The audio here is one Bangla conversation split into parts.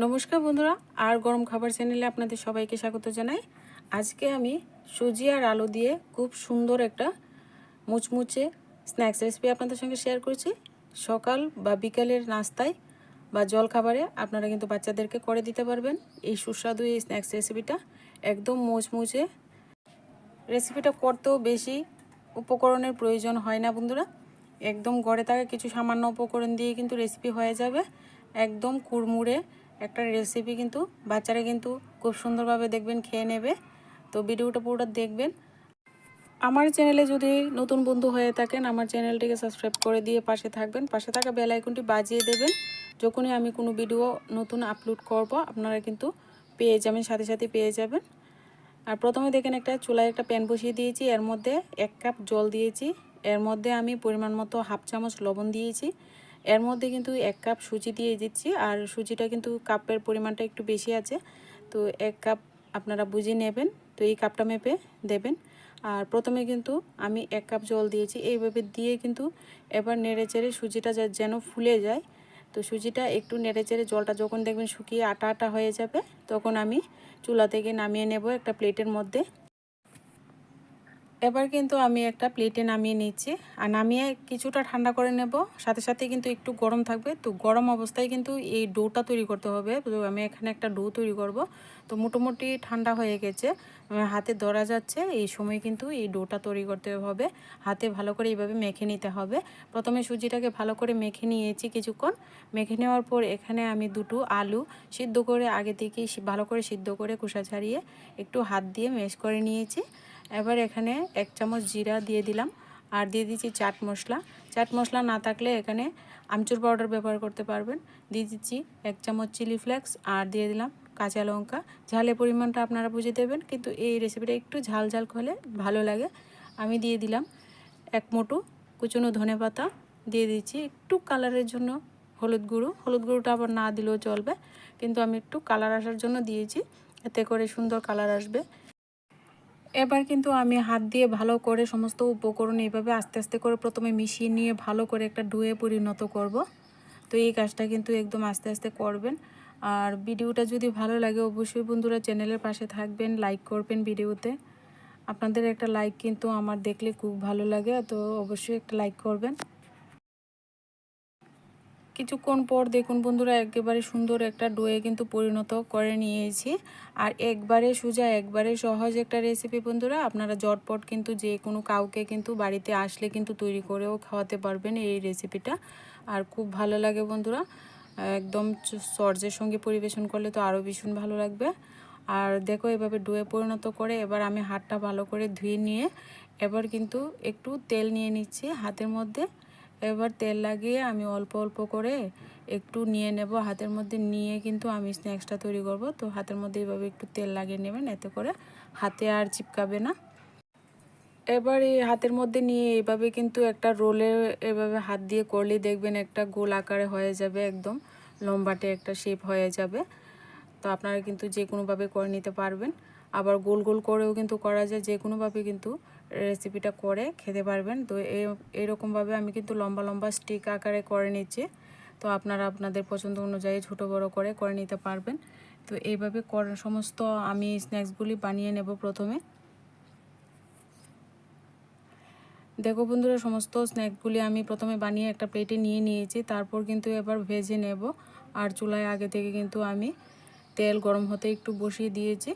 নমস্কার বন্ধুরা, আর গরম খাবার চ্যানেলে আপনাদের সবাইকে স্বাগত জানাই। আজকে আমি সুজি আর আলু দিয়ে খুব সুন্দর একটা মুচমুচে স্ন্যাক্স রেসিপি আপনাদের সঙ্গে শেয়ার করছি। সকাল বা বিকালের নাস্তায় বা জল খাবারে আপনারা কিন্তু বাচ্চাদেরকে করে দিতে পারবেন এই সুস্বাদু এই স্ন্যাক্স রেসিপিটা। একদম মুচমুচে রেসিপিটা করতেও বেশি উপকরণের প্রয়োজন হয় না বন্ধুরা। একদম ঘরে থাকা কিছু সামান্য উপকরণ দিয়ে কিন্তু রেসিপি হয়ে যাবে। একদম কুড়মুড়ে একটা রেসিপি, কিন্তু বাচ্চারা কিন্তু খুব সুন্দরভাবে দেখবেন খেয়ে নেবে। তো ভিডিওটা পুরোটা দেখবেন। আমার চ্যানেলে যদি নতুন বন্ধু হয়ে থাকেন, আমার চ্যানেলটিকে সাবস্ক্রাইব করে দিয়ে পাশে থাকবেন, পাশে থাকা বেল আইকনটি বাজিয়ে দেবেন। যখনই আমি কোনো ভিডিও নতুন আপলোড করব আপনারা কিন্তু পেয়ে যাবেন, সাথে সাথে পেয়ে যাবেন। আর প্রথমে দেখেন একটা চুলায় একটা প্যান বসিয়ে দিয়েছি, এর মধ্যে 1 কাপ জল দিয়েছি, এর মধ্যে আমি পরিমাণ মতো হাফ চামচ লবণ দিয়েছি, এর মধ্যে কিন্তু 1 কাপ সুজি দিয়ে দিচ্ছি। আর সুজিটা কিন্তু কাপের পরিমাণটা একটু বেশি আছে, তো 1 কাপ আপনারা বুঝে নেবেন, তো এই কাপটা মেপে দেবেন। আর প্রথমে কিন্তু আমি 1 কাপ জল দিয়েছি, এইভাবে দিয়ে কিন্তু এবার নেড়ে চেড়ে সুজিটা যেন ফুলে যায়। তো সুজিটা একটু নেড়ে চেড়ে জলটা যখন দেখবেন শুকিয়ে আটা আটা হয়ে যাবে, তখন আমি চুলা থেকে নামিয়ে নেব একটা প্লেটের মধ্যে। এবার কিন্তু আমি একটা প্লেটে নামিয়ে নিচ্ছি, আর নামিয়ে কিছুটা ঠান্ডা করে নেব। সাথে সাথে কিন্তু একটু গরম থাকবে, তো গরম অবস্থায় কিন্তু এই ডোটা তৈরি করতে হবে। তো আমি এখানে একটা ডো তৈরি করব। তো মোটামুটি ঠান্ডা হয়ে গেছে, হাতে ধরা যাচ্ছে, এই সময় কিন্তু এই ডোটা তৈরি করতে হবে। হাতে ভালো করে এইভাবে মেখে নিতে হবে। প্রথমে সুজিটাকে ভালো করে মেখে নিয়েছি কিছুক্ষণ। মেখে নেওয়ার পর এখানে আমি দুটো আলু সিদ্ধ করে আগে থেকেই ভালো করে সিদ্ধ করে খোসা ছাড়িয়ে একটু হাত দিয়ে ম্যাশ করে নিয়েছি। এবার এখানে 1 চামচ জিরা দিয়ে দিলাম, আর দিয়ে দিচ্ছি চাট মশলা। চাট মশলা না থাকলে এখানে আমচুর পাউডার ব্যবহার করতে পারবেন। দিয়ে দিচ্ছি 1 চামচ চিলি ফ্লেক্স, আর দিয়ে দিলাম কাঁচা লঙ্কা। ঝালের পরিমাণটা আপনারা বুঝে দেবেন, কিন্তু এই রেসিপিটা একটু ঝাল ঝাল হলে ভালো লাগে। আমি দিয়ে দিলাম 1 মুঠো কুচনো ধনেপাতা, দিয়ে দিচ্ছি একটু কালারের জন্য হলুদ গুঁড়োটা আবার না দিলেও চলবে, কিন্তু আমি একটু কালার আসার জন্য দিয়েছি, এতে করে সুন্দর কালার আসবে। এবার কিন্তু আমি হাত দিয়ে ভালো করে সমস্ত উপকরণ এইভাবে আস্তে আস্তে করে প্রথমে মিশিয়ে নিয়ে ভালো করে একটা ডোয়ে পরিণত করব। তো এই কাজটা কিন্তু একদম আস্তে আস্তে করবেন। আর ভিডিওটা যদি ভালো লাগে অবশ্যই বন্ধুরা চ্যানেলের পাশে থাকবেন, লাইক করবেন ভিডিওতে। আপনাদের একটা লাইক কিন্তু আমার দেখলে খুব ভালো লাগে, তো অবশ্যই একটা লাইক করবেন। কিছুক্ষণ পর দেখুন বন্ধুরা, একেবারে সুন্দর একটা ডোয়ে কিন্তু পরিণত করে নিয়েছি। আর একবারে সোজা একবারে সহজ একটা রেসিপি বন্ধুরা, আপনারা ঝটপট কিন্তু যে কোনো কাউকে কিন্তু বাড়িতে আসলে কিন্তু তৈরি করেও খাওয়াতে পারবেন এই রেসিপিটা। আর খুব ভালো লাগে বন্ধুরা, একদম সর্ষের সঙ্গে পরিবেশন করলে তো আরও ভীষণ ভালো লাগবে। আর দেখো এভাবে ডোয়ে পরিণত করে এবার আমি হাতটা ভালো করে ধুয়ে নিয়ে এবার কিন্তু একটু তেল নিয়ে নিচ্ছি হাতের মধ্যে। এবার তেল লাগিয়ে আমি অল্প অল্প করে একটু নিয়ে নেব হাতের মধ্যে, নিয়ে কিন্তু আমি স্ন্যাক্সটা তৈরি করব। তো হাতের মধ্যে এইভাবে একটু তেল লাগিয়ে নেবেন, এতে করে হাতে আর চিপকাবে না। এবার এই হাতের মধ্যে নিয়ে এইভাবে কিন্তু একটা রোলে এভাবে হাত দিয়ে করলেই দেখবেন একটা গোল আকারে হয়ে যাবে, একদম লম্বাটে একটা শেপ হয়ে যাবে। তো আপনারা কিন্তু যে কোনোভাবে করে নিতে পারবেন, আবার গোল গোল করেও কিন্তু করা যায়, যে কোনোভাবে কিন্তু রেসিপিটা করে খেতে পারবেন। তো এরকমভাবে আমি কিন্তু লম্বা লম্বা স্টিক আকারে করে নিচ্ছি। তো আপনারা আপনাদের পছন্দ অনুযায়ী ছোট বড় করে নিতে পারবেন। তো এইভাবে সমস্ত আমি স্ন্যাক্সগুলি বানিয়ে নেব প্রথমে। দেখো বন্ধুরা, সমস্ত স্ন্যাকগুলি আমি প্রথমে বানিয়ে একটা প্লেটে নিয়ে নিয়েছি, তারপর কিন্তু এবার ভেজে নেব। আর চুলায় আগে থেকে কিন্তু আমি তেল গরম হতে একটু বসিয়ে দিয়েছি।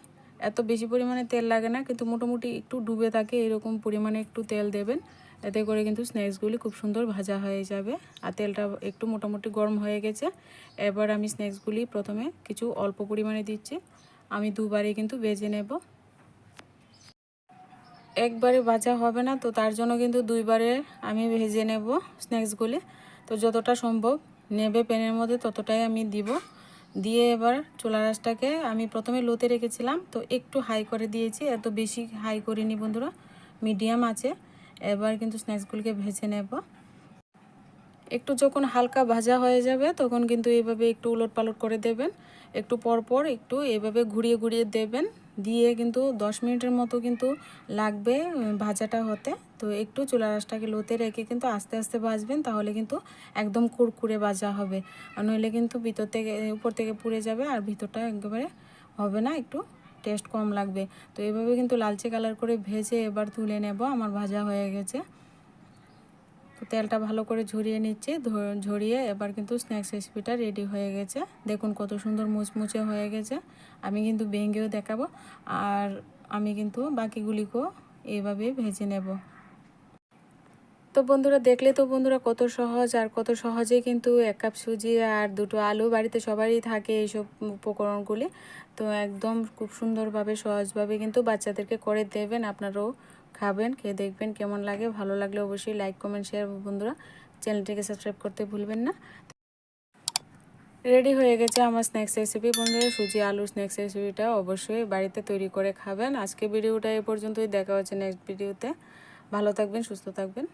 এত বেশি পরিমাণে তেল লাগে না, কিন্তু মোটামুটি একটু ডুবে থাকে এরকম পরিমাণে একটু তেল দেবেন, এতে করে কিন্তু স্ন্যাক্সগুলি খুব সুন্দর ভাজা হয়ে যাবে। আর তেলটা একটু মোটামুটি গরম হয়ে গেছে। এবার আমি স্ন্যাক্সগুলি প্রথমে কিছু অল্প পরিমাণে দিচ্ছি, আমি দুবারে কিন্তু ভেজে নেব। একবারে ভাজা হবে না, তো তার জন্য কিন্তু দুইবারে আমি ভেজে নেব স্ন্যাক্সগুলি। তো যতটা সম্ভব নেবে প্যানের মধ্যে ততটাই আমি দিব। দিয়ে এবার চুলা রাসটাকে আমি প্রথমে লোতে রেখেছিলাম, তো একটু হাই করে দিয়েছি, এত বেশি হাই করিনি বন্ধুরা, মিডিয়াম আছে। এবার কিন্তু স্ন্যাক্সগুলিকে ভেজে নেব। একটু যখন হালকা ভাজা হয়ে যাবে তখন কিন্তু এইভাবে একটু উলট পালট করে দেবেন, একটু পর পর একটু এইভাবে ঘুরিয়ে ঘুরিয়ে দেবেন, দিয়ে কিন্তু 10 মিনিটের মতো কিন্তু লাগবে ভাজাটা হতে। তো একটু চুলার আঁচটাকে লোতে রেখে কিন্তু আস্তে আস্তে ভাজবেন, তাহলে কিন্তু একদম কুরকুরে ভাজা হবে, আর নইলে কিন্তু ভিতর থেকে উপর থেকে পুড়ে যাবে আর ভিতরটা একেবারে হবে না, একটু টেস্ট কম লাগবে। তো এইভাবে কিন্তু লালচে কালার করে ভেজে এবার তুলে নেব। আমার ভাজা হয়ে গেছে, তো তেলটা ভালো করে ঝরিয়ে নিচ্ছি, ঝরিয়ে এবার কিন্তু স্ন্যাক্স রেসিপিটা রেডি হয়ে গেছে। দেখুন কত সুন্দর মুচমুচে হয়ে গেছে। আমি কিন্তু ভেঙেও দেখাবো, আর আমি কিন্তু বাকিগুলিকেও এইভাবে ভেজে নেব। তো বন্ধুরা দেখলে তো বন্ধুরা কত সহজ, আর কত সহজে কিন্তু 1 কাপ সুজি আর 2টো আলু, বাড়িতে সবারই থাকে এইসব উপকরণগুলি। তো একদম খুব সুন্দরভাবে সহজভাবে কিন্তু বাচ্চাদেরকে করে দেবেন, আপনারাও খাবেন, খেয়ে দেখবেন কেমন লাগে। ভালো লাগলে অবশ্যই লাইক কমেন্ট শেয়ার, বন্ধুরা চ্যানেলটিকে সাবস্ক্রাইব করতে ভুলবেন না। রেডি হয়ে গেছে আমার স্ন্যাক্স রেসিপি। বন্ধুরা সুজি আলু স্ন্যাক্স রেসিপিটা অবশ্যই বাড়িতে তৈরি করে খাবেন। আজকে ভিডিওটা এ পর্যন্তই, দেখা হচ্ছে নেক্সট ভিডিওতে। ভালো থাকবেন, সুস্থ থাকবেন।